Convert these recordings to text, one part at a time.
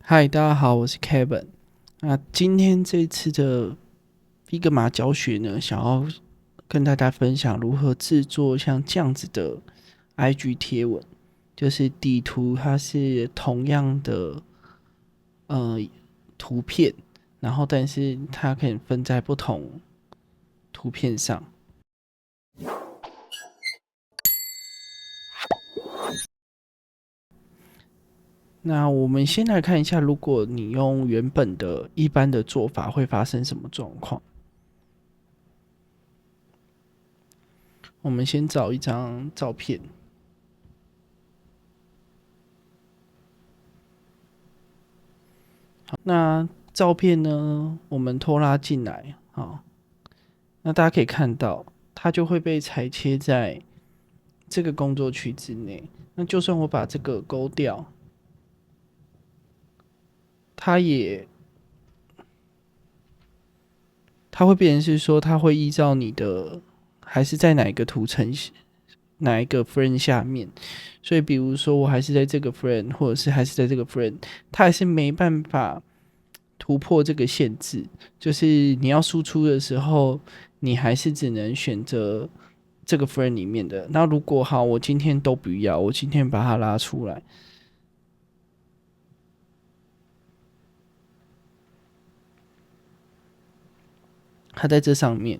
嗨，大家好，我是 Kevin。那今天这次的 Figma 教学呢，想要跟大家分享如何制作像这样子的 IG 贴文，就是底图它是同样的呃图片，然后但是它可以分在不同图片上。那我们先来看一下，如果你用原本的一般的做法，会发生什么状况？我们先找一张照片。那照片呢，我们拖拉进来，好，那大家可以看到，它就会被裁切在这个工作区之内。那就算我把这个勾掉，它也它会变成是说，它会依照你的还是在哪一个图层、哪一个 frame 下面。所以，比如说我还是在这个 frame，或者是还是在这个 frame，它还是没办法突破这个限制。就是你要输出的时候，你还是只能选择这个 frame 里面的。那如果好，我今天都不要，我今天把它拉出来，它在这上面。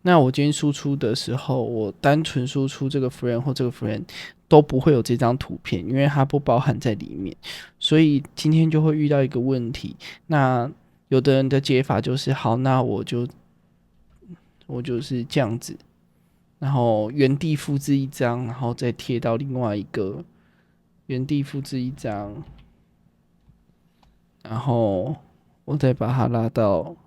那我今天输出的时候，我单纯输出这个 frame 或这个 frame 都不会有这张图片，因为它不包含在里面。所以今天就会遇到一个问题。那有的人的解法就是，好，那我就是这样子，然后原地复制一张，然后再贴到另外一个，原地复制一张，然后我再把它拉到，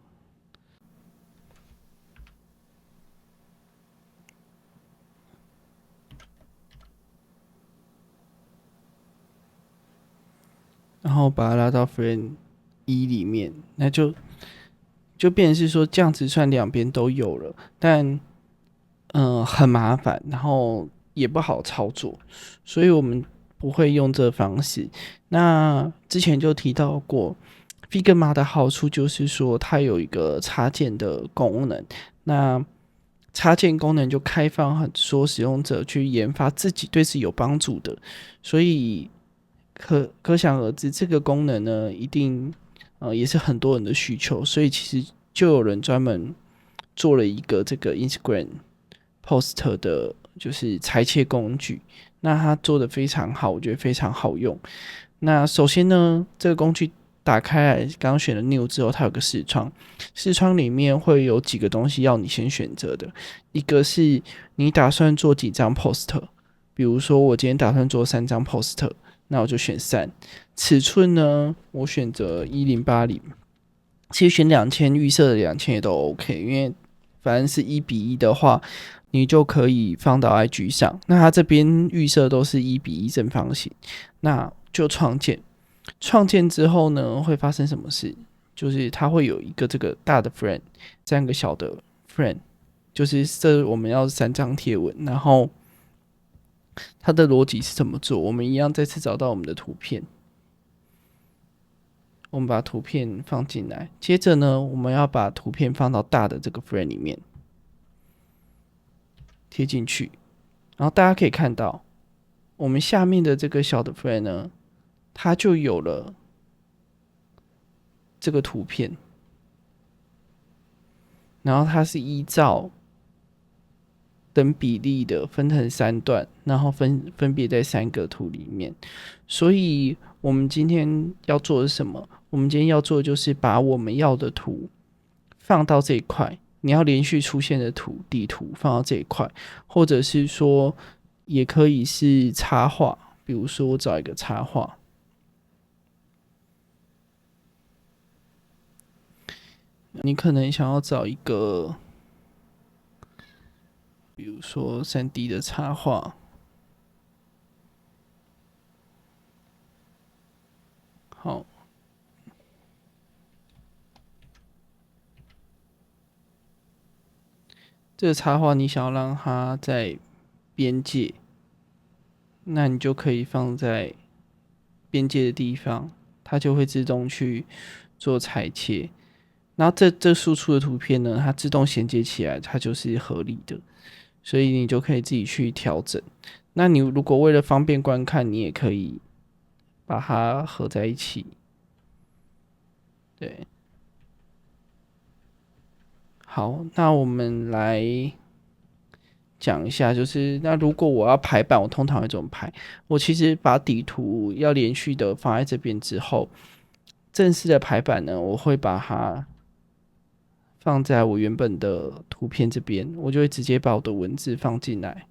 然后把它拉到 frame 一里面，那就变成是说这样子算两边都有了，但很麻烦，然后也不好操作，所以我们不会用这方式。那之前就提到过，Figma 的好处就是说它有一个插件的功能，那插件功能就开放很多使用者去研发对自己有帮助的，所以可想而知，这个功能呢，一定也是很多人的需求，所以其实就有人专门做了一个这个 Instagram Post 的，就是裁切工具。那它做的非常好，我觉得非常好用。那首先呢，这个工具打开来，刚刚选了 New 之后，它有个视窗，视窗里面会有几个东西要你先选择的，一个是你打算做几张 Post，比如说我今天打算做3张 Post，那我就选3。尺寸呢，我选择1080，其实选2000，预设的2000也都 OK，因为反正是1:1的话，你就可以放到 IG 上。那它这边预设都是1:1正方形，那就创建。创建之后呢，会发生什么事？就是它会有一个这个大的 frame，3个小的 frame，就是这我们要3张贴文，然后它的逻辑是怎么做？我们一样再次找到我们的图片，我们把图片放进来，接着呢，我们要把图片放到大的这个 frame 里面贴进去，然后大家可以看到，我们下面的这个小的 frame 呢，它就有了这个图片，然后它是依照等比例的分成3段，然后分别在3个图里面。所以我们今天要做的是什么？我们今天要做的就是把我们要的图放到这一块，你要连续出现的底图放到这一块，或者是说也可以是插画，比如说我找一个插画，你可能想要找一个，比如说3D 的插画，好，这个插画你想要让它在边界，那你就可以放在边界的地方，它就会自动去做裁切。然后这输出的图片呢，它自动衔接起来，它就是合理的，所以你就可以自己去调整。那你如果为了方便观看，你也可以把它合在一起。对，好，那我们来讲一下，就是那如果我要排版，我通常会怎么排？我其实把底图要连续的放在这边之后，正式的排版呢，我会把它放在我原本的图片这边，我就会直接把我的文字放进来。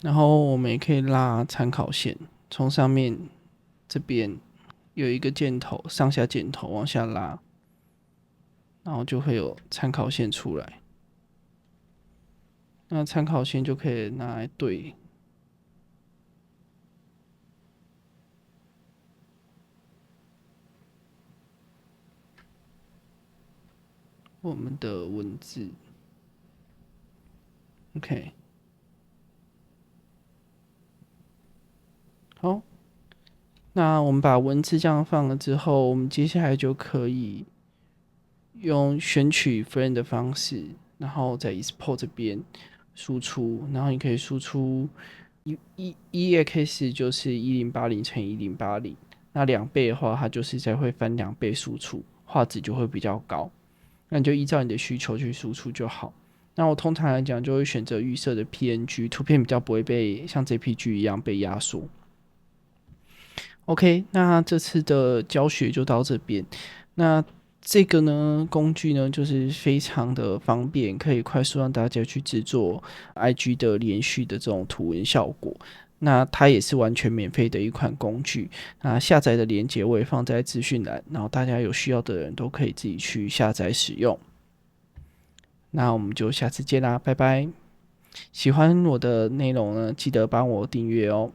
然后我们也可以拉参考线，从上面这边有一个箭头，上下箭头往下拉，然后就会有参考线出来。那参考线就可以拿来对我们的文字。OK，好，那我们把文字这样放了之后，我们接下来就可以用选取 frame 的方式，然后在 export 这边输出，然后你可以输出EX 就是1080×1080，那2倍的话，它就是才会翻2倍输出，画质就会比较高。那你就依照你的需求去输出就好。那我通常来讲就会选择预设的 PNG 图片，比较不会被像 JPG 一样被压缩。OK，那这次的教学就到这边。那这个呢，工具呢，就是非常的方便，可以快速让大家去制作 IG 的连续的这种图文效果。那它也是完全免费的一款工具。那下载的链接我也放在资讯栏，然后大家有需要的人都可以自己去下载使用。那我们就下次见啦，拜拜！喜欢我的内容呢，记得帮我订阅哦。